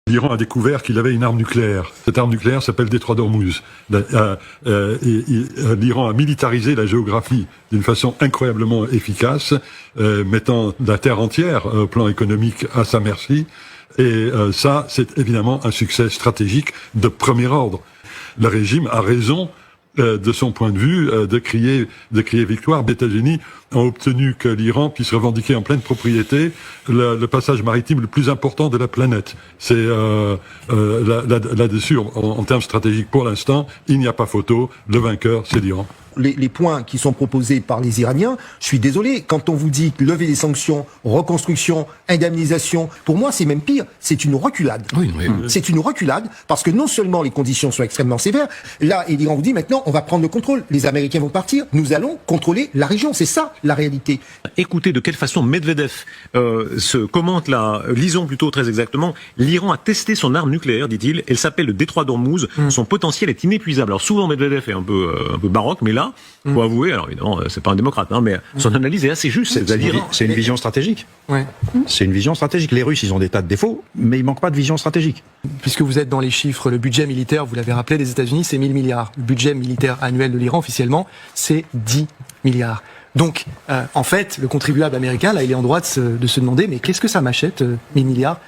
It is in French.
L'Iran a découvert qu'il avait une arme nucléaire. Cette arme nucléaire s'appelle Détroit d'Ormuz. L'Iran a militarisé la géographie d'une façon incroyablement efficace, mettant la terre entière au plan économique à sa merci. Et ça, c'est évidemment un succès stratégique de premier ordre. Le régime a raison de son point de vue, de crier victoire. Les États-Unis ont obtenu que l'Iran puisse revendiquer en pleine propriété le passage maritime le plus important de la planète. C'est là-dessus, en termes stratégiques, pour l'instant, il n'y a pas photo. Le vainqueur, c'est l'Iran. Les points qui sont proposés par les Iraniens, je suis désolé, quand on vous dit lever les sanctions, reconstruction, indemnisation, pour moi c'est même pire, c'est une reculade. Oui. C'est une reculade parce que non seulement les conditions sont extrêmement sévères, là l'Iran vous dit maintenant on va prendre le contrôle, les Américains vont partir, nous allons contrôler la région, c'est ça la réalité. Écoutez de quelle façon Medvedev se commente là, lisons plutôt très exactement, l'Iran a testé son arme nucléaire, dit-il, elle s'appelle le Détroit d'Ormuz, son potentiel est inépuisable. Alors souvent Medvedev est un peu baroque, mais là, faut avouer, alors évidemment, c'est pas un démocrate, hein, mais son analyse est assez juste. C'est une vision stratégique. Ouais. C'est une vision stratégique. Les Russes, ils ont des tas de défauts, mais il manque pas de vision stratégique. Puisque vous êtes dans les chiffres, le budget militaire, vous l'avez rappelé, des États-Unis, c'est 1000 milliards. Le budget militaire annuel de l'Iran, officiellement, c'est 10 milliards. Donc, en fait, le contribuable américain, là, il est en droit de se demander, mais qu'est-ce que ça m'achète, 1000 milliards ?